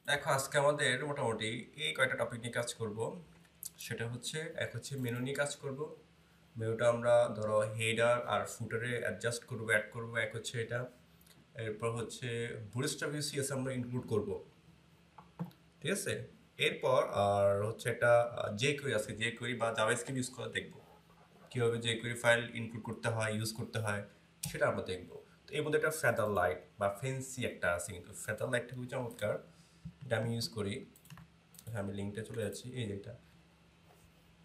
দেখো আজকে আমাদের মোটামুটি এই কয়টা টপিক নিয়ে কাজ করব। সেটা হচ্ছে এক হচ্ছে মেনু নিয়ে কাজ করব। মেনুটা আমরা ধরো হেডার আর ফুটারে অ্যাডজাস্ট করব, অ্যাড করব, এক হচ্ছে এটা। এরপর হচ্ছে বুটস্ট্র্যাপ ইউসিএস আমরা ইনক্লুড করব, ঠিক আছে। এরপর আর হচ্ছে একটা যে কোয়েরি আছে, যে কোয়েরি বা জাভাস্ক্রিপ্ট ইউজ করে দেখব কীভাবে যে কোয়েরি ফাইল ইনক্লুড করতে হয়, ইউজ করতে হয়, সেটা আমরা দেখব। তো এর মধ্যে একটা ফেদার লাইট বা ফেন্সি একটা আছে, কিন্তু ফেদার লাইটটা খুবই চমৎকার, এটা আমি ইউজ করি। হ্যাঁ, আমি লিঙ্কটা চলে যাচ্ছি, এই যেটা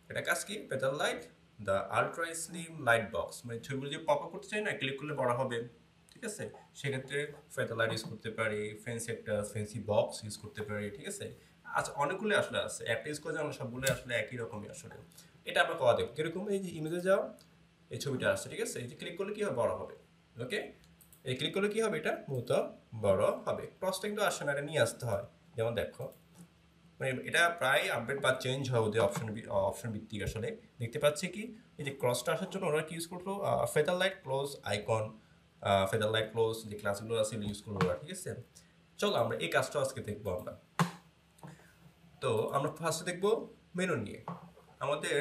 এটা কাজ কি, petal light the ultra slim light box, মানে ছবিগুলো যে পপ আপ করতে চাই না, ক্লিক করলে বড় হবে, ঠিক আছে। সেক্ষেত্রে ফেটাল লাইট ইউজ করতে পারি, ফেন্সি একটা ফেন্সি বক্স ইউজ করতে পারি, ঠিক আছে। আচ্ছা, অনেকগুলো আসলে আছে, একটা ইউজ করে আমরা সবগুলো আসলে একই রকমই আসলে। এটা আমরা করা দেবো কিরকম, এই যে ইমেজে যাও, এই ছবিটা আসছে, ঠিক আছে। এই যে ক্লিক করলে কি হবে, বড় হবে। ওকে, এই ক্লিক করলে কি হবে, এটা মূলত বড় হবে। ক্রসটা কিন্তু আসে না, এটা নিয়ে আসতে হয়। যেমন দেখো, মানে এটা প্রায় আপডেট বা চেঞ্জ হয় ওদের অপশন ভিত্তিক আসলে। দেখতে পাচ্ছি কি, এই যে ক্রসটা আসার জন্য ওরা কি ইউজ করলো, feather light close icon, feather light close যে ক্লাসগুলো আছে ইউজ করলো ওরা, ঠিক আছে। চলো আমরা এই কাজটা আজকে দেখবো আমরা। তো আমরা ফার্স্টে দেখবো মেনু নিয়ে। আমাদের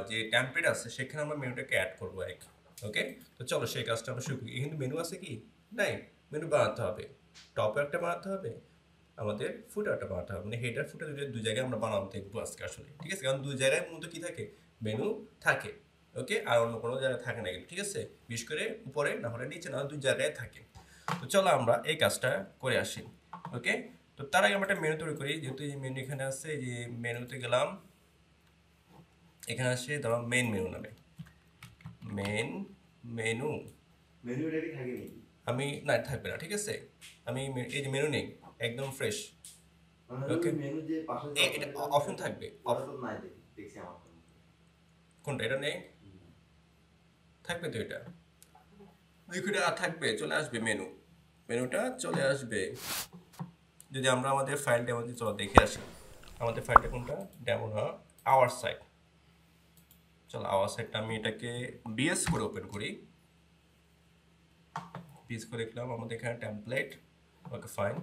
যে টেমপ্লেট আছে সেখানে আমরা মেনুটাকে অ্যাড করবো এক। ওকে, তো চলো সেই কাজটা আমরা শুরু করি। কিন্তু মেনু আছে কি, নাই, মেনু বানাতে হবে। টপে একটা বানাতে হবে, আমাদের ফুটারটা বানাতে হবে, মানে হেডার ফুটার দুই জায়গায় আমরা বানানো দেখবো আজকে আসলে, ঠিক আছে। কারণ দুই জায়গায় মূলত কি থাকে, মেনু থাকে। ওকে, আর অন্য কোনো জায়গায় থাকে না কিন্তু, ঠিক আছে। বিশেষ করে উপরে না হলে নিচে, না দুই জায়গায় থাকে। তো চলো আমরা এই কাজটা করে আসি। ওকে, তো তার আগে আমরা একটা মেনু তৈরি করি। যেহেতু এই মেনু এখানে আছে, এই যে মেনুতে গেলাম, এখানে আসে ধরো মেন মেনু নামে, মেন মেনু। মেনু রেডি থাকে নাকি? আমি না, থাকবে না, ঠিক আছে। আমি এই যে মেনু নেই, একদম ফ্রেশ। মানে ওকে, ওই মেনু যে পাশে যে এটা অপশনটা অপশন থাকবে। ওটা তো নাই, দেখছি আমার ফোনে। কোনটা, এটা নেই, থাকবে তো এটা, দেখো এটা থাকবে, চলে আসবে মেনু, মেনুটা চলে আসবে। যদি আমরা আমাদের ফাইলটা আমাদের চলো দেখে আসি, আমাদের ফাইলটা কোনটা, ডেমো না, আওয়ার সাইট। চলো আওয়ার সাইটটা আমি এটাকে বিএস করে ওপেন করি, বিএস করে দেখলাম আমাদের এখানে টেমপ্লেট। ওকে ফাইন,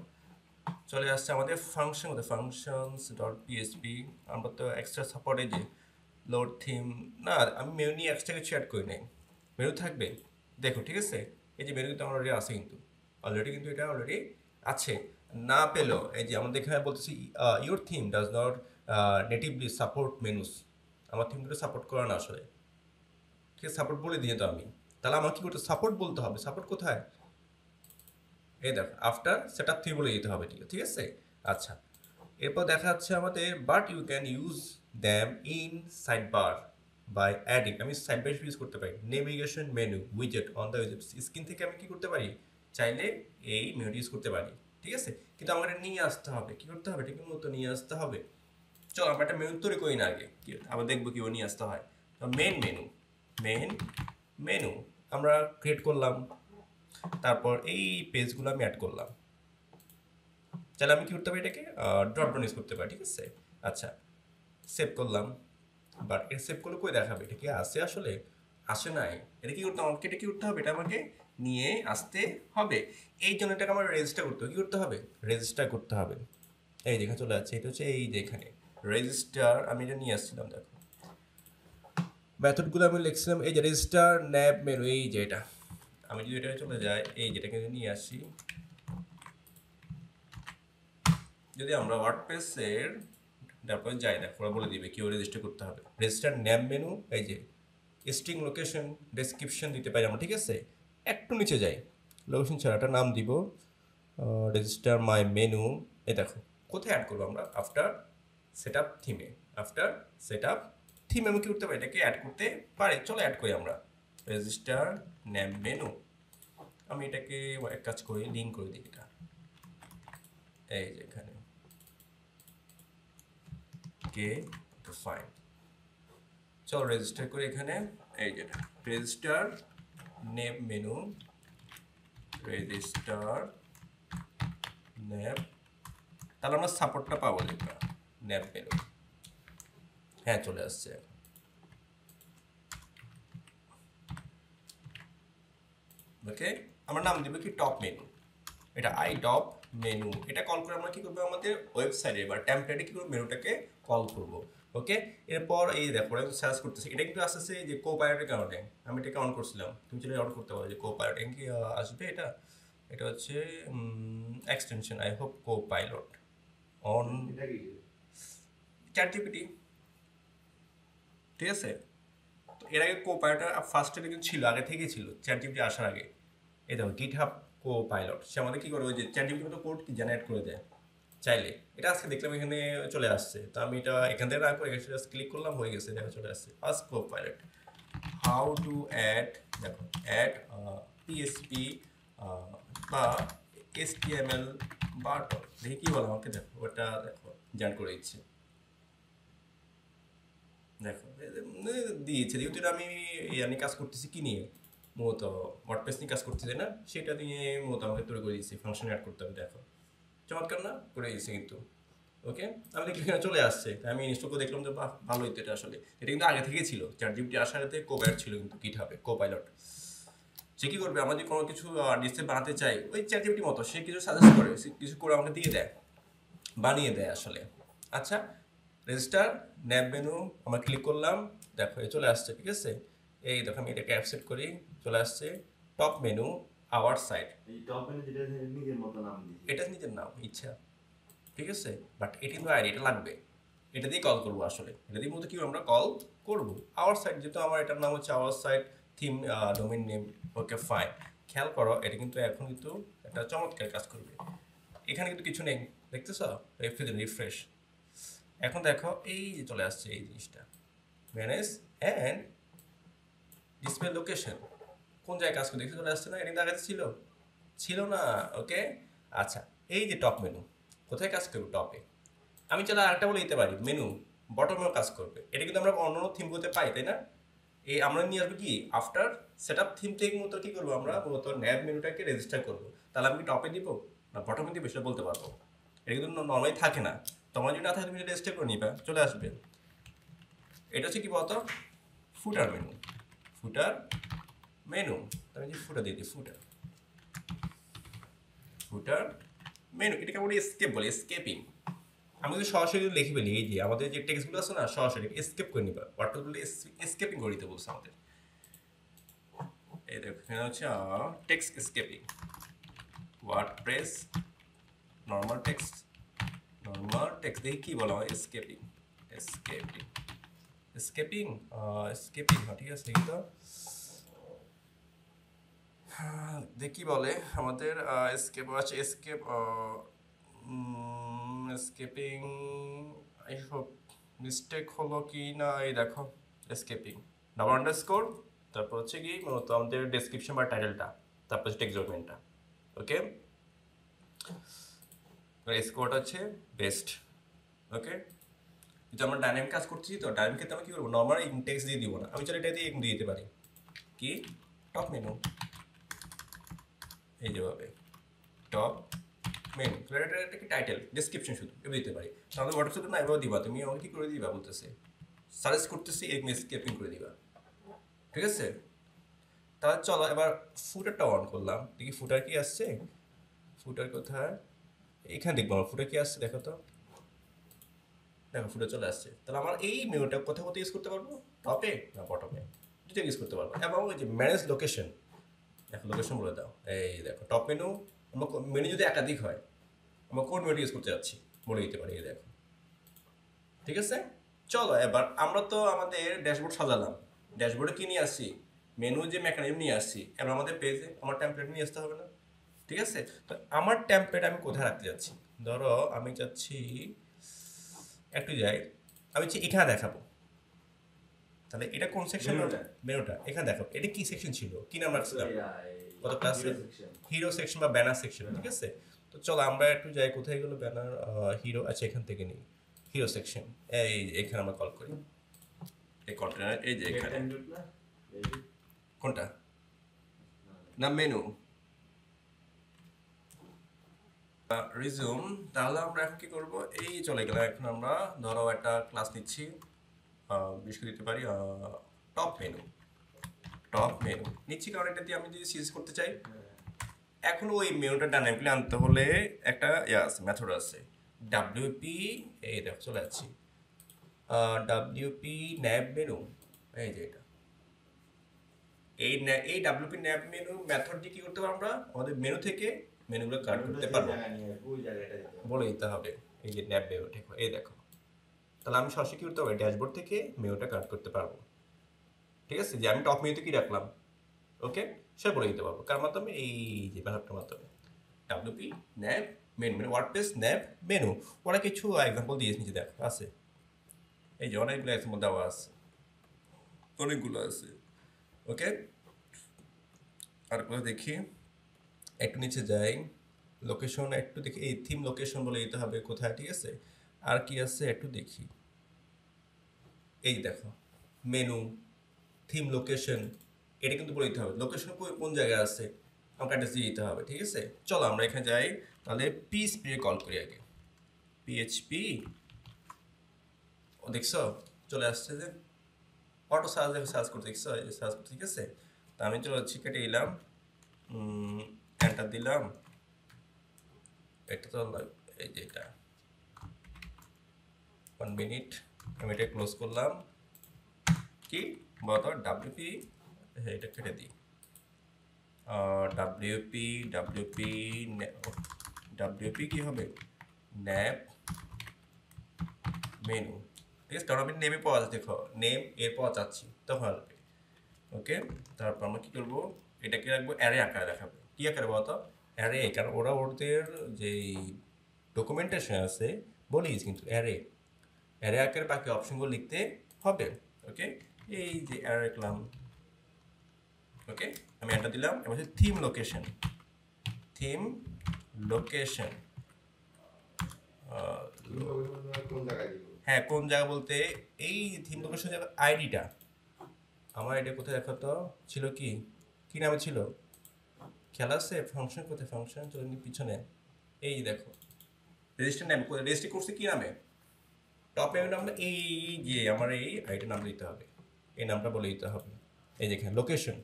চলে আসছে আমাদের ফাংশন, আমাদের ফাংশনস ডট পিএসপি। আমরা তো এক্সট্রা সাপোর্টে যে লোড থিম, না আমি মেনু নিয়ে এক্সট্রা কিছু অ্যাড করি নাই, মেনু থাকবে। দেখো ঠিক আছে, এই যে মেনু কিন্তু অলরেডি আছে, কিন্তু অলরেডি কিন্তু এটা অলরেডি আছে। না পেলেও এই যে আমাদের এখানে বলতেছি your theme does not natively support menus, আমার থিমগুলো সাপোর্ট করে না আসলে, ঠিক আছে। সাপোর্ট বলে দিয়ে তো আমি, তাহলে আমার কি করতে, সাপোর্ট বলতে হবে। সাপোর্ট কোথায়, এই দেখো আফটার সেট আপ থ্রি বলে দিতে হবে, ঠিক আছে। আচ্ছা, এরপর দেখা যাচ্ছে আমাদের but you can use them in sidebar by adding, আমি সাইড বাই ইউজ করতে পারি নেভিগেশন মেনু উইজেট অন দ্য স্ক্রিন থেকে আমি কি করতে পারি, চাইলে এই মেনুটি ইউজ করতে পারি, ঠিক আছে। কিন্তু আমার এটা নিয়ে আসতে হবে, কি করতে হবে, এটাকে মতো নিয়ে আসতে হবে। চলো আমরা একটা মেনু তৈরি করি না আগে, কি আবার দেখবো কীভাবে নিয়ে আসতে হয়। তো মেন মেনু, মেন মেনু আমরা ক্রিয়েট করলাম, তারপর এই পেজগুলো আমি অ্যাড করলাম। তাহলে আমি কি করতে পারি, এটাকে ড্রপ ডাউন ইউজ করতে পারি, ঠিক আছে। আচ্ছা, সেভ করলাম, বাট এটা সেভ করলে কই দেখাবে, এটা কি আসে আসলে, আসে নাই। এটা কি করতে আমাকে, এটা কি করতে হবে, এটা আমাকে নিয়ে আসতে হবে। এই জন্য এটাকে আমার রেজিস্টার করতে হবে, কি করতে হবে, রেজিস্টার করতে হবে। এই যেখানে চলে যাচ্ছে, এটা হচ্ছে এই যে এখানে রেজিস্টার, আমি এটা নিয়ে আসছিলাম। দেখো মেথডগুলো আমি লিখছিলাম, এই যে রেজিস্টার ন্যাব মেনু, এই যে এটা। আমি যদি এটা চলে যাই, এই যেটাকে নিয়ে আসি, যদি আমরা ওয়ার্ডপ্রেসের তারপরে যাই, দেখো ওরা বলে দিবে কীভাবে রেজিস্টার করতে হবে। রেজিস্টার নেম মেনু, এই যে স্ট্রিং লোকেশন ডেসক্রিপশন দিতে পারি আমরা, ঠিক আছে। একটু নিচে যাই, লোকেশন ছাড়া একটা নাম দিব, রেজিস্টার মাই মেনু। এই দেখো কোথায় অ্যাড করবো আমরা, আফটার সেট আপ থিমে, আফটার সেট আপ থিম আমি কি করতে পারি, এটাকে অ্যাড করতে পারি। চলো অ্যাড করি আমরা, রেজিস্টার নেম মেনু। আমি এটাকে এক কাজ করি, লিঙ্ক করে দিই এটা, এই যে এখানে কে, ফাইন। চলো রেজিস্টার করি এখানে, এই যে register name menu, register name, তাহলে আমরা সাপোর্টটা পাবো যেটা নেম মেনু। হ্যাঁ চলে আসছে এখন। ওকে, আমরা নাম দেবো কি টপ মেনু, এটা আই টপ মেনু, এটা কল করে আমরা কি করবো আমাদের ওয়েবসাইটে বা টেমপ্লেটে কি করবো মেনুটাকে কল করব। ওকে, এরপর এই দেখো আমি সার্চ করতেছি, এটা কিন্তু আসতেছে যে কো পাইলটের কারণে আমি এটাকে অন করছিলাম, তুমি চাইলে অন করতে পারো যে কো পাইলট কি আসবে এটা, এটা হচ্ছে extension I hope co pilot on এটা কি চ্যাট জিপিটি, ঠিক আছে। তো এর আগে কো পাইলটটা ফার্স্টে কিন্তু ছিল, আগে থেকেই ছিল চ্যাট জিপিটি আসার আগে। এই দেখো গিটহাব কো পাইলট, সে আমাদের কি করে ওই যে চ্যাট জিপিটির মতো কোড কি জেনারেট করে দেয় চাইলে। এটা আজকে দেখলাম এখানে চলে আসছে, তো আমি এটা এখান থেকে রাখবো, এখানে জাস্ট ক্লিক করলাম হয়ে গেছে, দেখো চলে আসছে ask copilot how to add, দেখো অ্যাড পিএসপি বা এসটিএমএল বাটন, দেখি কি বলো আমাকে, দেখো ওটা দেখো জেনারেট করে দিচ্ছে, দেখো দিয়েছে, যেহেতু এটা আমি ইয়ানি কাজ করতেছি কি নিয়ে, মূলত ওয়ার্ডপ্রেস নিয়ে কাজ করতেছি না, সেটা নিয়ে মূলত আমাকে তৈরি করে দিয়েছি, ফাংশন অ্যাড করতে হবে, দেখো চমৎকার না করে দিয়েছে কিন্তু। ওকে, আমি দেখি এখানে চলে আসছে, তাই আমি ইনস্টল করে দেখলাম যে বাহ ভালোই তো এটা, আসলে এটা কিন্তু আগে থেকেই ছিল, চ্যাট জিপিটি আসার আগে কোপাইলট ছিল কিন্তু গিটহাবে কো পাইলট। সে কি করবে, আমরা যদি কোনো কিছু ডিসপ্লে বানাতে চাই ওই চ্যাট জিপিটির মতো, সে কিছু সাজেস্ট করে, সে কিছু করে আমাকে দিয়ে দেয়, বানিয়ে দেয় আসলে। আচ্ছা, রেজিস্টার ন্যাব মেনু আমরা ক্লিক করলাম, দেখো এ চলে আসছে, ঠিক আছে। এই দেখো আমি এটাকে অ্যাপসেট করি, চলে আসছে টপ মেনু আওয়ার সাইড, এই টপ এন্ড যেটা নিজের মতো নাম দিয়েছে। এটা নিজের নাম ইচ্ছা, ঠিক আছে, বাট এটি কিন্তু আইডি, এটা লাগবে, এটা দিয়ে কল করবো আসলে, এটা দিয়ে মূলত কি আমরা কল করবো আওয়ার সাইড, যেহেতু আমার এটার নাম হচ্ছে hour side theme domain name. Okay fine, খেয়াল করো এটা কিন্তু এখন কিন্তু একটা চমৎকার কাজ করবে, এখানে কিন্তু কিছু নেই, দেখতেছ, রিফ্রেশ, এখন দেখো এই যে চলে আসছে এই জিনিসটা, ম্যানেজ অ্যান্ড ডিসপ্লে লোকেশন, কোন জায়গায় কাজ করে দেখতে চলে আসছে না, এটা কিন্তু আগে ছিল, ছিল না। ওকে, আচ্ছা, এই যে টপ মেনু কোথায় কাজ করবে, টপে। আমি চাইলে আরেকটা বলে দিতে পারি মেনু বটমেও কাজ করবে, এটা কিন্তু আমরা অন্য থিম করতে পাই, তাই না। এই আমরা নিয়ে আসবো কি আফটার সেট আপ থিম থেকে মূলত কি করবো, আমরা মূলত ন্যাব মেনুটাকে রেজিস্টার করবো, তাহলে আমি কি টপে দিব না বটমে দিব সেটা বলতে পারবো, এটা কিন্তু নর্মালি থাকে না, তোমার যদি না থাকে তুমি রেজিস্টার করে নিবা, চলে আসবে। এটা হচ্ছে কি বলতো, ফুটার মেনু, ফুটার মেনু, আমি যে ফুটার দিয়ে দিই, ফুটার ফুটার মেনু, এটাকে আমরা এসকেপ বলি, এসকেপিং। আমি যদি সরাসরি লিখে ফেলি, এই যে আমাদের যে টেক্সটগুলো আছে না, সরাসরি এসকেপ করে নিবা, ওয়ার্ডপ্রেস এসকেপিং করে দিতে বলছে আমাদের। এই দেখো এখানে হচ্ছে text escaping, WordPress normal text, normal text দেখি কি বলা হয়, এসকেপিং, এসকেপিং, এসকেপিং, এসকেপিং, ঠিক আছে দেখি তো, দেখি বলে আমাদের এসকেপ আছে, escape, escaping, I hope mistake হলো কি না, এই দেখো এসকেপিং ডাবল আন্ডারস্কোর, তারপর হচ্ছে কি মূলত আমাদের ডেসক্রিপশন বা টাইটেলটা, তারপর হচ্ছে টেক্সট ডকুমেন্টটা। ওকে, স্কোরটা হচ্ছে বেস্ট। ওকে, কিন্তু আমরা ডাইনামিক কাজ করছি, তো ডাইনামিক ক্ষেত্রে আমরা কি করবো, নর্মাল ইনটেক্স দিয়ে দিব না, আমি চাইলে এটা দিয়ে দিয়ে দিতে পারি কি টপ মেনু, এই যেভাবে টপ মেনু, এটা কি টাইটেল ডেসক্রিপশন শুধু এভাবে দিতে পারি, তাহলে হোয়াটসঅ্যাপে না এভাবে দিবা, তুমি আমাকে কি করে দিবা বলতেছে, সাজেস্ট করতেছি এই স্কেপিং করে দিবা, ঠিক আছে। তাহলে চলো এবার ফুটারটা অন করলাম, দেখি ফুটার কি আসছে, ফুটার কোথায়, এখানে দেখবো আমার ফুটার কি আসছে, দেখো তো, দেখো ফুটার চলে আসছে, তাহলে আমার এই মেনুটা কোথায় কোথায় ইউজ করতে পারবো, টপে না বটমে, দুটো ইউজ করতে পারবো। এবং ওই যে ম্যানেজ লোকেশন, দেখো লোকেশন বলে দাও, এই দেখো টপ মেনু, আমার মেনু যদি একাধিক হয় আমরা কোন মেনু ইউজ করতে যাচ্ছি বলে দিতে পারি, এই দেখো, ঠিক আছে। চলো এবার আমরা তো আমাদের ড্যাশবোর্ড সাজালাম, ড্যাশবোর্ডে কি নিয়ে আসছি, মেনু যে মেকানিজম নিয়ে আসছি, এবার আমাদের পেজে আমার টেমপ্লেট নিয়ে আসতে হবে না, ঠিক আছে। তো আমার টেমপ্লেট আমি কোথায় রাখতে যাচ্ছি, ধরো আমি চাচ্ছি একটু যাই, আমি চাচ্ছি এখানে দেখাবো, তাহলে এটা কোন সেকশন, মেনুটা? মেনুটা এখানে দেখো, এটা কি সেকশন ছিল, কি নাম রাখছিলাম, কত কত ক্লাসে, হিরো সেকশন বা ব্যানার সেকশন, ঠিক আছে। তো চলো আমরা একটু যাই, কোথায় গেলো ব্যানার, হিরো, আচ্ছা এখান থেকে নিই হিরো সেকশন, এই এখানে আমরা কল করি, এই কন্টেনার, এই যে এখানে কোনটা না মেনু রিজুম, তাহলে আমরা এখন কি করব, এই চলে গেলাম, এখন আমরা ধরো একটা ক্লাস নিচ্ছি, বিশেষ করে দিতে পারি টপ মেনু, টপ মেনু নিচ্ছি, কারণ এটা দিয়ে আমি যদি সিরিজ করতে চাই, এখন ওই মেনুটা ডাইনামিকলি আনতে হলে একটা আছে, মেথড আছে, ডাব্লিউপি, এই দেখো চলে যাচ্ছি, ডাব্লিউপি ন্যাব মেনু, এই যে এটা, এই ডাব্লিউপি ন্যাব মেনু মেথড দিয়ে কি করতে পারবো আমরা, আমাদের মেনু থেকে মেনুগুলো কাট করতে পারবো, ওই জায়গাটা দিতে হবে। বলে দিতে হবে। এই যে ন্যাব মেনু, ঠিক এই দেখো, তাহলে আমি সরাসরি কি করতে পারবো, ড্যাশবোর্ড থেকে মেনুটা কাট করতে পারবো। ঠিক আছে, যে আমি টপ মেনুতে কি রাখলাম, ওকে, সে বলে দিতে পারবো কার মাধ্যমে, এই যে মেথডটার মাধ্যমে, ডাব্লিউপি ন্যাব মেনু, মানে ওয়ার্ডপ্রেস ন্যাব মেনু। ওরা কিছু এক্সাম্পল দিয়েছে নিচে দেখো, আছে এই যে অনেকগুলো এক্সাম্পল দেওয়া আছে, অনেকগুলো আছে, ওকে। আর কোথাও দেখি, একটু নিচে যাই, লোকেশন একটু দেখি, এই থিম লোকেশন বলে দিতে হবে কোথায়, ঠিক আছে। আর কি আছে একটু দেখি, এই দেখো মেনু, থিম লোকেশন, এটা কিন্তু বলে দিতে হবে, লোকেশন কোন জায়গায় আছে আমাকে অ্যাড্রেস দিয়ে দিতে হবে, ঠিক আছে। চলো আমরা এখানে যাই, তাহলে পিএইচপি কল করি আগে, পিএইচপি, ও দেখছো চলে আসছে যে অটো সার্চ, দেখো সার্চ করতে, দেখছো সার্চ করতে, ঠিক আছে। তা আমি চলে যাচ্ছি, কেটে দিলাম, এন্টার দিলাম, এটা তো এই যে এটা 1 মিনিট, আমি এটা ক্লোজ করলাম, কি বলতো ডাব্লিউপি, হ্যাঁ এটা কেটে দিই, ডাব্লিউপি ডাব্লিউপি ডাব্লিউপি কি হবে, ন্যাপ মেনু, ঠিক আছে, কারণ আমি নেমে পাওয়া যাচ্ছে, দেখো নেম এর পাওয়া যাচ্ছি তখন আসবে, ওকে। তারপর আমরা কি করবো, এটাকে রাখবো অ্যারে আকারে দেখাবো, কি আকারে বলতো, অ্যারে, কারণ ওরা ওদের যেই ডকুমেন্টেশন আছে বলিস কিন্তু অ্যারে, অ্যারে আকারে বাকি অপশনগুলো লিখতে হবে, ওকে। এই যে অ্যারে রাখলাম, ওকে, আমি এটা দিলাম, এবার হচ্ছে থিম লোকেশন, থিম লোকেশন, কোন জায়গায় দিব? হ্যাঁ কোন জায়গা বলতে, এই থিম লোকেশন আইডিটা, আমার আইডিয়া কোথায় দেখো তো, ছিল কি, কি নামে ছিল, খেলা আছে ফাংশন, কোথায় ফাংশন, চলে পিছনে, এই দেখো রেজিস্টার নাম, রেজিস্টার করছে কি নামে, টপ মেনু নাম, এই যে আমার এই আইডির নাম দিতে হবে, এই নামটা বলে দিতে হবে, এই যেখানে লোকেশন,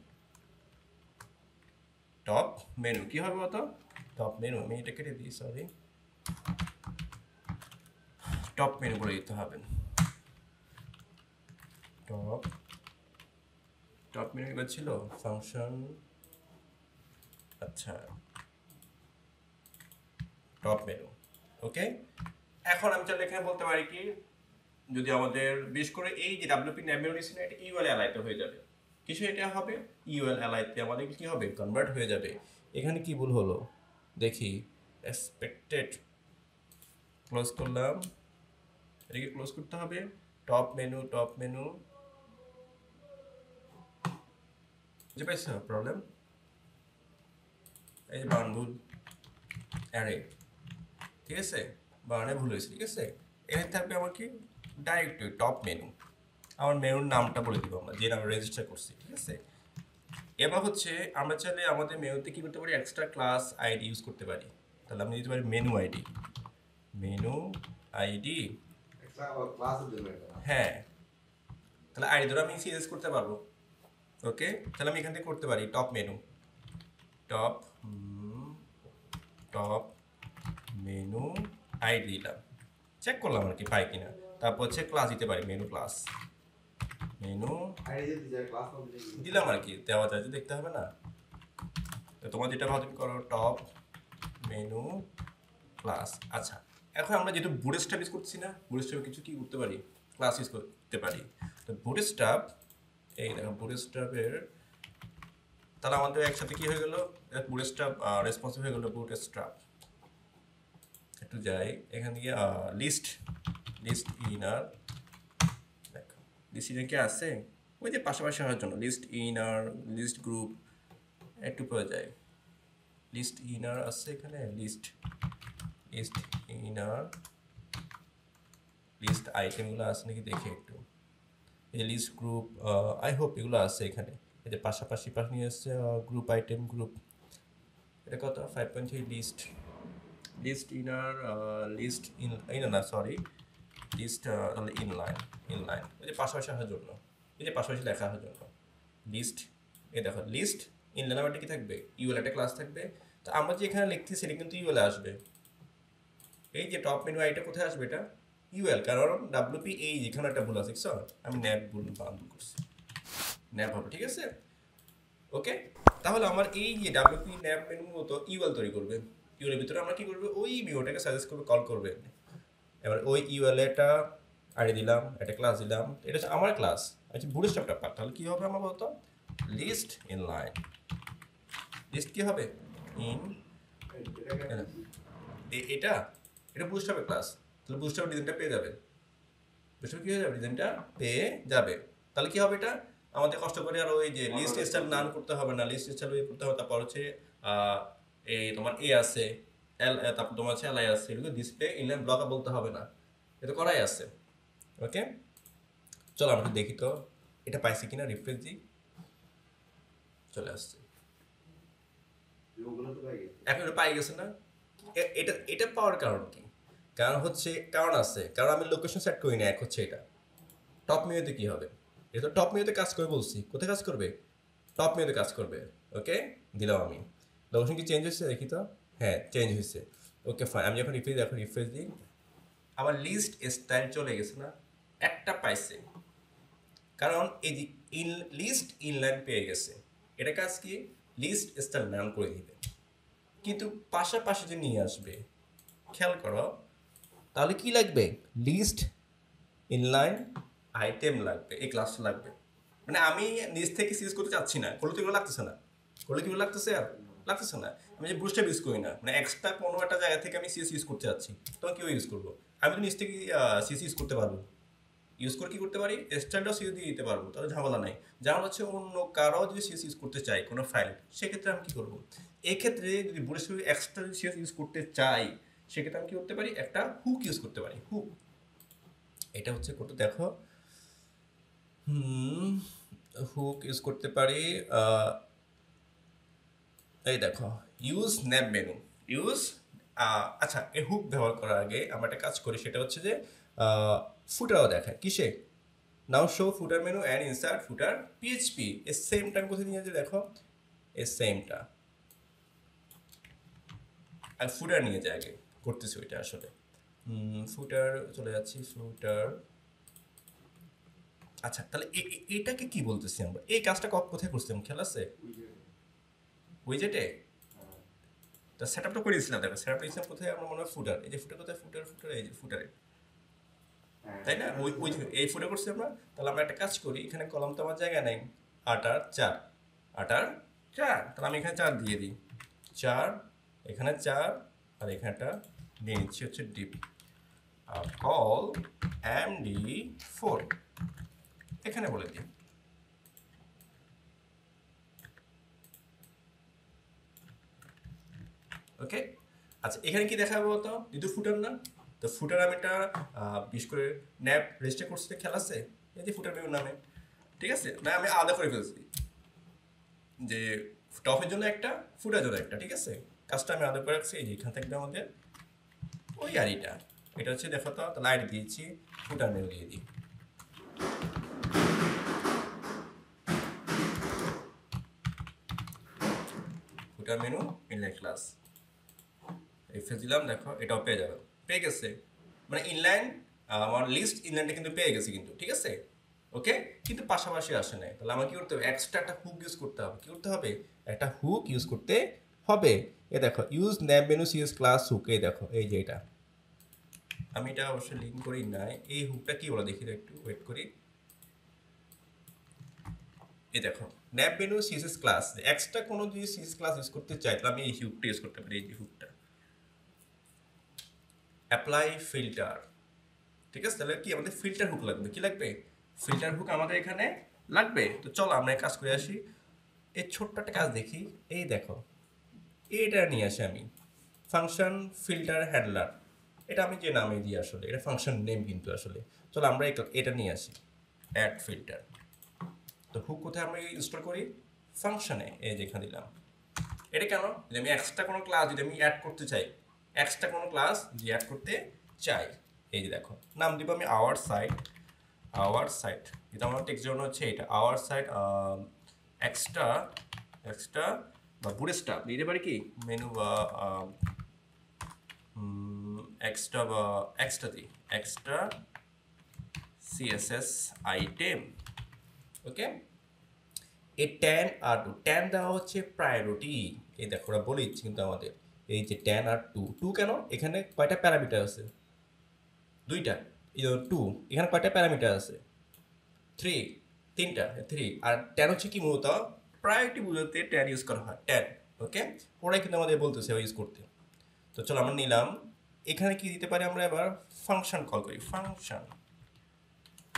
টপ মেনু কি হবে বলতো, টপ মেনু, আমি এটা কেটে দিই, সরি, টপ মেনু বলে দিতে হবে, টপ, টপ মেনু এবার ছিল ফাংশন, আচ্ছা টপ মেনু, ওকে। এখন আমি চাইলে এখানে বলতে পারি কি, যদি আমাদের বিশেষ করে এই যে ডাব্লিউপি ন্যাব মেনু নিচ্ছি না, এটা ইউএল অ্যালাইতে হয়ে যাবে, কিছু এটা হবে ইউএল অ্যালাইতে আমাদের কি হবে, কনভার্ট হয়ে যাবে। এখানে কি ভুল হলো দেখি, এক্সপেক্টেড, ক্লোজ করলাম, এটাকে ক্লোজ করতে হবে, টপ মেনু, টপ মেনু, বুঝতে পারছো প্রবলেম, এই যে বানান ভুল, অ্যারে, ঠিক আছে, বানানে ভুল হয়েছে, ঠিক আছে। এখানে থাকবে আমার কি, ডাইরেক্ট টপ মেনু, আমার মেনুর নামটা বলে দিব আমরা, যে নামে রেজিস্টার করছি, ঠিক আছে। এবার হচ্ছে আমরা চাইলে আমাদের মেনুতে কি করতে পারি, এক্সট্রা ক্লাস আইডি ইউজ করতে পারি, তাহলে আমি দিতে পারি মেনু আইডি, মেনু আইডি, একটা ক্লাসের জন্য এটা। হ্যাঁ, তাহলে আইডি ধরে আমি সিএস করতে পারবো, ওকে। তাহলে আমি এখান থেকে করতে পারি top menu, top, top menu ID দিলাম, চেক করলাম আর কি পাই কিনা, তারপর হচ্ছে ক্লাস দিতে পারি, মেনু ক্লাস, মেনু আইডি যদি যায় ক্লাস না দিলে কি? দিলাম আর কি, দেওয়া যায় যে দেখতে হবে না, তো তোমার যেটা ভালো তুমি করো, টপ মেনু ক্লাস। আচ্ছা, এখন আমরা যেহেতু বুটস্ট্র্যাপ ইউজ করছি না, বুটস্ট্র্যাপ কিছু কি করতে পারি, ক্লাস ইউজ করতে পারি, তো বুটস্ট্র্যাপ, এই দেখো বুটস্ট্র্যাপের, তাহলে আমাদের একসাথে কি হয়ে গেল, বুটস্ট্র্যাপ রেসপন্সিভ হয়ে গেল বুটস্ট্র্যাপ, একটু যাই এখান থেকে, লিস্ট, লিস্ট ইনার, দেখো লিস্ট ইনার কি আছে, ওই যে পাশাপাশি হওয়ার জন্য লিস্ট ইনার, লিস্ট গ্রুপ, একটু পরে যায়, লিস্ট ইনার আছে এখানে, লিস্ট, লিস্ট ইনার, লিস্ট আইটেমগুলো আছে নাকি দেখে একটু, এই যে লিস্ট গ্রুপ, আই হোপ এগুলো আছে এখানে, এই যে পাশাপাশি পাশে নিয়ে আসছে গ্রুপ আইটেম গ্রুপ, এটা কত 5.3, list, list inner, list in না সরি, লিস্ট ইনলাইন, ইনলাইন, এই যে পাশাপাশি আসার জন্য, এই যে পাশাপাশি লেখা আসার জন্য, লিস্ট এই দেখো লিস্ট ইনলাইন আবার কি থাকবে, ইউএল একটা ক্লাস থাকবে। তো আমরা যে এখানে লিখতেছি সেটা কিন্তু ইউএল আসবে। এই যে টপ মেনু আইটা কোথায় আসবে, এটা ইউএল, কারণ ডাব্লিউপি এই যেখানে একটা ভুল আছে, আমি ন্যাপ ভুল বানান করছি, ন্যাপ হবে, ঠিক আছে। ওকে, তাহলে আমার এই যে ডাব্লিউপি ন্যাপ মেনু মতো ইউএল তৈরি করবে। ইউএল এর ভিতরে আমরা কি করবে, ওই মেনুটাকে সাজেস্ট করবে, কল করবে। এবার ওই ইউএল এটা আইডি দিলাম, একটা ক্লাস দিলাম, এটা হচ্ছে আমার ক্লাস। আচ্ছা বুটস্ট্র্যাপটা পার, তাহলে কি হবে আমার বলতো, লিস্ট ইন লাইন। লিস্ট কি হবে, ইন এটা এটা বুটস্ট্র্যাপের ক্লাস, তাহলে বুটস্ট্র্যাপ ডিজাইনটা পেয়ে যাবে। বুটস্ট্র্যাপ কি হয়ে যাবে, ডিজাইনটা পেয়ে যাবে। তাহলে কি হবে, এটা আমাদের কষ্ট করে আর ওই যে লিস্ট স্টাইল নান করতে হবে না, লিস্ট স্টাইল করতে হবে। তারপর হচ্ছে এই তোমার এ আছে, এল, তারপর তোমার হচ্ছে এলআই আছে, এগুলো ডিসপ্লে ইনলাইন ব্লক বলতে হবে না, এটা করাই আছে। ওকে, চলো আমরা দেখি তো এটা পাইছি কিনা, রিফ্রেশ দিই, চলে আসছে। ওগুলো তো পাই গেছে। এখন এটা পাই গেছে না, এটা এটা পাওয়ার কারণ কি, কারণ হচ্ছে কারণ আছে, কারণ আমি লোকেশন সেট করি না। এক হচ্ছে এটা টপ মেনুতে কি হবে, এটা তো টপ মেনুতে কাজ করে বলছি, কোথায় কাজ করবে, টপ মেনুতে কাজ করবে। ওকে, দিলাম আমি, লোকেশন কি চেঞ্জ হয়েছে দেখি তো, হ্যাঁ চেঞ্জ হয়েছে। ওকে ফাইন, আমি যখন রিফ্রেশ এখন রিফ্রেশ দিই, আমার লিস্ট স্টাইল চলে গেছে না, একটা পাইছে, কারণ এই যে ইন লিস্ট ইনলাইন পেয়ে গেছে। এটা কাজ কি, লিস্ট স্টাইল নাম করে দিবে, কিন্তু পাশাপাশি যে নিয়ে আসবে, খেয়াল করো, তাহলে কি লাগবে, লিস্ট ইনলাইন আইটেম লাগবে, এই ক্লাসটা লাগবে। মানে আমি নিজ থেকে সিজ করতে চাচ্ছি না, করলে তো এগুলো লাগতেছে না, করলে কি লাগতেছে, আর লাগতেছে না। আমি যে বুস্টার ইউজ করি না, মানে এক্সট্রা কোনো একটা জায়গা থেকে আমি সিএস ইউজ করতে চাচ্ছি, তখন কেউ ইউজ করবো, আমি তো নিজ থেকে সিএস ইউজ করতে পারবো, ইউজ করে কি করতে পারি, স্ট্যান্ডার্ড সিএস দিয়ে দিতে পারবো, তাহলে ঝামেলা নাই। ঝামেলা হচ্ছে অন্য কারো যদি সিএস ইউজ করতে চাই কোনো ফাইল, সেক্ষেত্রে আমি কি করবো, এক্ষেত্রে যদি বুস্টার এক্সট্রা সিএস ইউজ করতে চাই, সেক্ষেত্রে আমি কি করতে পারি, একটা হুক ইউজ করতে পারি, হুক। এটা হচ্ছে করতে দেখো, হুক ইউজ করতে পারি, এই দেখো, ইউজ ন্যাপ মেনু, ইউজ। আচ্ছা, এই হুক ব্যবহার করার আগে আমরা একটা কাজ করি, সেটা হচ্ছে যে ফুটারও দেখায় কিসে, now show footer menu and insert footer PHP, এর সেমটা আমি কোথায় নিয়ে যাই দেখো, এর সেমটা আর ফুটার নিয়ে যায় আগে, করতেছি ওইটা আসলে। ফুটার চলে যাচ্ছি, ফুটার। আচ্ছা তাহলে এটাকে কি বলতেছি আমরা, এই কাজটা কোথায় করছিলাম, খেয়াল আছে, উইজেটে। তা সেট আপটা করে দিয়েছিলাম, দেখো সেট আপ দিয়েছিলাম কোথায়, আমার মনে হয় ফুটার, এই যে ফুটার কোথায়, ফুটার ফুটার এই যে ফুটারে, তাই না, ওই ওই এই ফুটার করছি আমরা। তাহলে আমরা একটা কাজ করি, এখানে কলম তো আমার জায়গা নেই, 8 আর 4, 8 আর 4, তাহলে আমি এখানে 4 দিয়ে দিই, 4, এখানে 4, আর এখানেটা নিয়ে নিচ্ছি হচ্ছে ডিপ কল md4, এখানে বলে দিই। ওকে, আচ্ছা এখানে কি দেখাবো বলতো, যেহেতু ফুটার না, তো ফুটার আমি একটা বিশেষ করে ন্যাপ রেজিস্টার করছি, খেয়াল আছে, এই যে ফুটার মেনু নামে, ঠিক আছে, না আমি আলাদা করে ফেলছি, যে টপের জন্য একটা, ফুটার জন্য একটা, ঠিক আছে, কাজটা আমি আলাদা করে রাখছি। এই যে এখান থাকবে আমাদের ওই আইডিটা, এটা হচ্ছে দেখো তো, তাহলে আইডি দিয়েছি, ফুটার মেনু দিয়ে দিই, ফুটার মেনু ইনলাইন ক্লাস, রিফ্রেশ দিলাম, দেখো এটাও পেয়ে যাবে, পেয়ে গেছে, মানে ইনলাইন আমার লিস্ট ইনলাইনটা কিন্তু পেয়ে গেছে কিন্তু, ঠিক আছে। ওকে, কিন্তু পাশাপাশি আসে নাই, তাহলে আমার কি করতে হবে, এক্সট্রা একটা হুক ইউজ করতে হবে, কি করতে হবে, একটা হুক ইউজ করতে হবে। এ দেখো, use nap menu CS class hook, এই দেখো এই যে এটা, আমি এটা অবশ্যই লিঙ্ক করি নাই, এই হুকটা কি বলে দেখি, একটু ওয়েট করি। এই দেখো, nap menu CS class, extra কোনো যদি সিএস ক্লাস ইউজ করতে চাই, তাহলে আমি এই হুকটা ইউজ করতে পারি, এই যে হুকটা অ্যাপ্লাই ফিল্টার, ঠিক আছে। তাহলে কি আমাদের ফিল্টার হুক লাগবে, কি লাগবে, ফিল্টার হুক আমাদের এখানে লাগবে। তো চলো আমরা কাজ করে আসি, এই ছোট্ট একটা কাজ দেখি, এই দেখো এটা নিয়ে আসি আমি, ফাংশন ফিল্টার হ্যান্ডলার, এটা আমি যে নামে দিই আসলে, এটা ফাংশন নেম কিন্তু আসলে। চলো আমরা এটা নিয়ে আসি, অ্যাড ফিল্টার। তো হুক কোথায় আমরা ইনস্টল করি, ফাংশনে, এই যেখানে দিলাম। এটা কেন, যদি আমি এক্সট্রা কোনো ক্লাস যদি আমি অ্যাড করতে চাই, এক্সট্রা কোনো ক্লাস যদি অ্যাড করতে চাই, এই যে দেখো নাম দিব আমি আওয়ার সাইট, আওয়ার সাইট, এটা আমার টেক্সট জন্য হচ্ছে এটা আওয়ার সাইট এক্সট্রা এক্সট্রা বা বুটস্ট্র্যাপ দিতে পারি কি মেনু বা এক্সট্রা বা এক্সট্রা দিই এক্সট্রা সিএসএস আইটেম। ওকে, এই ট্যান আর টু ট্যান দেওয়া হচ্ছে প্রায়োরিটি। এই দেখো ওরা বলে দিচ্ছি কিন্তু আমাদের এই যে ট্যান আর টু টু কেন এখানে কয়টা প্যারামিটার আছে দুইটা টু এখানে কয়টা প্যারামিটার আছে থ্রি তিনটা থ্রি আর ট্যান হচ্ছে কি মূলত প্রায়োরিটি বুঝতে ট্যান ইউজ করা হয় ট্যান। ওকে, ওরাই কিন্তু আমাদের বলতেছে ইউজ করতে। তো চলো আমরা নিলাম এখানে কি দিতে পারি আমরা এবার ফাংশন কল করি ফাংশন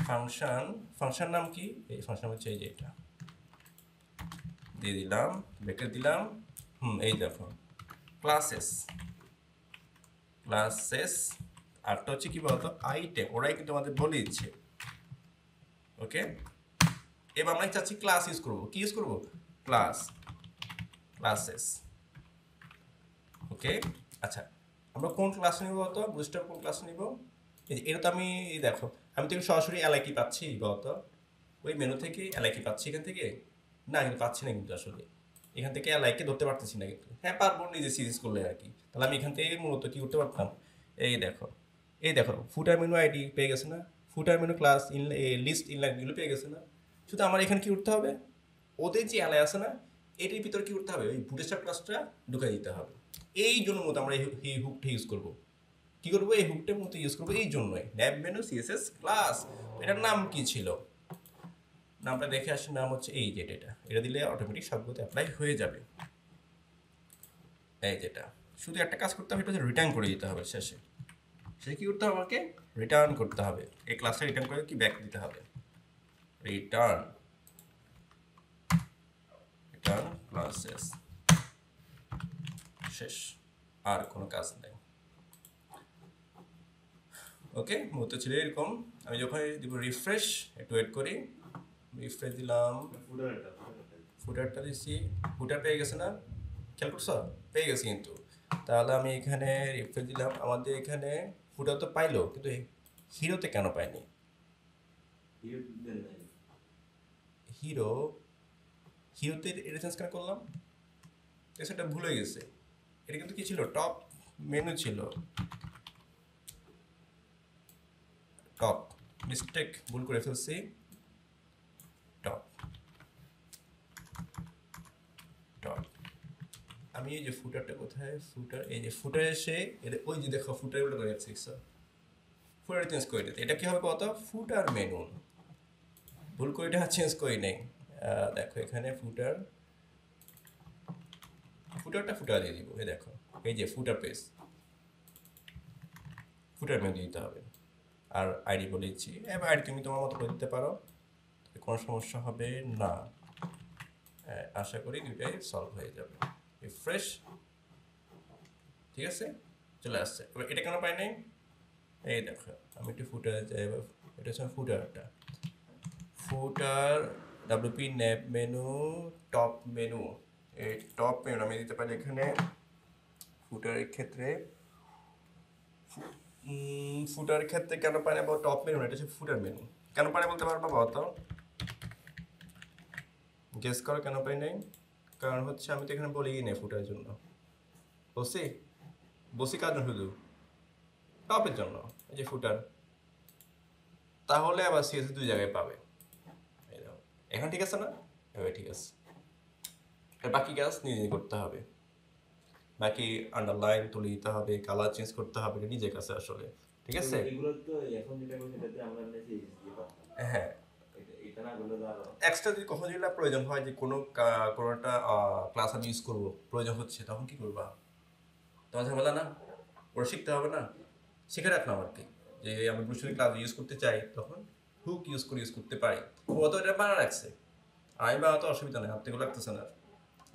ফাংশন ফাংশন নাম কি এই ফাংশন হচ্ছে এই যে এটা দিয়ে দিলাম ব্রেকেট দিলাম এই দেখো ক্লাসেস ক্লাসেস আরটা হচ্ছে কি বলতো আইটেম ওরাই কিন্তু আমাদের বলে দিচ্ছে। ওকে, এবার আমরা চাচ্ছি ক্লাস ইউজ করবো কি ইউজ করবো ক্লাস ক্লাসেস। ওকে, আচ্ছা আমরা কোন ক্লাস নিব বলতো বুস্টার কোন ক্লাস নিব এটা তো আমি দেখো আমি তো সরাসরি এলআইটি পাচ্ছি বলতো ওই মেনু থেকে এলআইটি পাচ্ছি এখান থেকে না কিন্তু পাচ্ছি না কিন্তু আসলে এখান থেকে এলআইকে ধরতে পারতেছি না কিন্তু হ্যাঁ পারবো নিজে সিরিজ করলে আর কি। তাহলে আমি এখান থেকে মূলত কি করতে পারতাম এই দেখো ফুটার মেনু আইডি পেয়ে গেছে না ফুটার মেনু ক্লাস লিস্ট ইনলাইনগুলো পেয়ে গেছে না। শুধু আমার এখানে কি করতে হবে ওদের যে এলআই আছে না এটির ভিতরে কি করতে হবে ওই বুটস্ট্র্যাপ ক্লাসটা ঢুকে দিতে হবে। এই জন্য মতো আমরা এই হুকটা ইউজ করবো কি করবো এই হুকটার মতো ইউজ করবো এই জন্যই ন্যাব মেনু সিএসএস ক্লাস। এটার নাম কি ছিল নামটা দেখে আসি নাম হচ্ছে এই যেটা এটা দিলে অটোমেটিক সবগুলোতে অ্যাপ্লাই হয়ে যাবে। এই যেটা শুধু একটা কাজ করতে হবে এটা হচ্ছে রিটার্ন করে দিতে হবে শেষে কি করতে হবে আমাকে রিটার্ন করতে হবে এই ক্লাসটা রিটার্ন করে কি ব্যাক দিতে হবে রিটার্ন রিটার্ন ক্লাসেস শেষ আর কোনো কাজ নেই। ওকে মূলত ছিল এরকম আমি যখন দিব রিফ্রেশ একটু ওয়েট করি রিফ্রেশ দিলাম ফুটারটা দিচ্ছি ফুটার পেয়ে গেছে না খেয়াল করছো পেয়ে গেছি কিন্তু তাহলে আমি এখানে রিফ্রেশ দিলাম আমাদের এখানে ফুটার তো পাইলো কিন্তু হিরোতে কেন পাইনি হিরো হিরোতে এটা চেঞ্জ কেন করলাম সেটা ভুলে গেছে এটা কিন্তু কি ছিল টপ মেনু ছিল টপ মিস্টেক ভুল করে ফেলছি টপ টপ আমি এই যে ফুটারটা কোথায় ফুটার এই যে ফুটার এসে এটা ওই যে দেখো ফুটারগুলো করে যাচ্ছে ফুটার চেঞ্জ করে দিতে এটা কি হবে কত ফুটার মেনু ভুল করে এটা চেঞ্জ করি নেই দেখো এখানে ফুটারটা ফুটার দিয়ে দিব এই দেখো এই যে ফুটার পেজ ফুটার মেনু দিতে হবে আর আইডি বলে দিচ্ছি এবার আইডি তুমি তোমার মতো করে দিতে পারো কোনো সমস্যা হবে না আশা করি দুইটাই সলভ হয়ে যাবে রিফ্রেশ ঠিক আছে চলে আসছে এবার এটা কেন পাই নাই এই দেখো আমি একটু ফুটার যাই এবার এটা হচ্ছে ফুটারটা ফুটার ডাব্লিউপি ন্যাব মেনু টপ মেনু এই টপ মেনু আমি দিতে পারি এখানে ফুটারের ক্ষেত্রে ফুটারের ক্ষেত্রে কেন পাই না টপ মেনু এটা হচ্ছে ফুটার মেনু কেন পাই বলতে পারবা বলতো গেস করো কেন পাই নাই কারণ হচ্ছে আমি তো এখানে বলিই নাই ফুটারের জন্য বসি কার জন্য শুধু টপের জন্য এই যে ফুটার তাহলে আবার সিএসএস দুই জায়গায় পাবে এখন ঠিক আছে না এবার ঠিক আছে বাকি কাজ নিজে নিজে করতে হবে বাকি আন্ডারলাইন তুলে দিতে হবে কালার চেঞ্জ করতে হবে এটা নিজের কাছে আসলে ঠিক আছে এগুলো তো এখন যেটা করছি সেটাতে আমরা নিচে দিয়ে পাবো হ্যাঁ এটা না বলে দাও এক্সট্রা যদি কখনো যেটা প্রয়োজন হয় যে কোনোটা ক্লাস আমি ইউজ করবো প্রয়োজন হচ্ছে তখন কি করবা তোমার ঝামেলা না ওরা শিখতে হবে না শিখে রাখলাম আর কি যে আমি বুঝতে ক্লাস ইউজ করতে চাই তখন হুক ইউজ করতে পারি ও তো এটা বানা রাখছে আমি বানাতে অসুবিধা নেই আপনাকে লাগতেছে না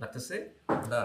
লাগতেছে না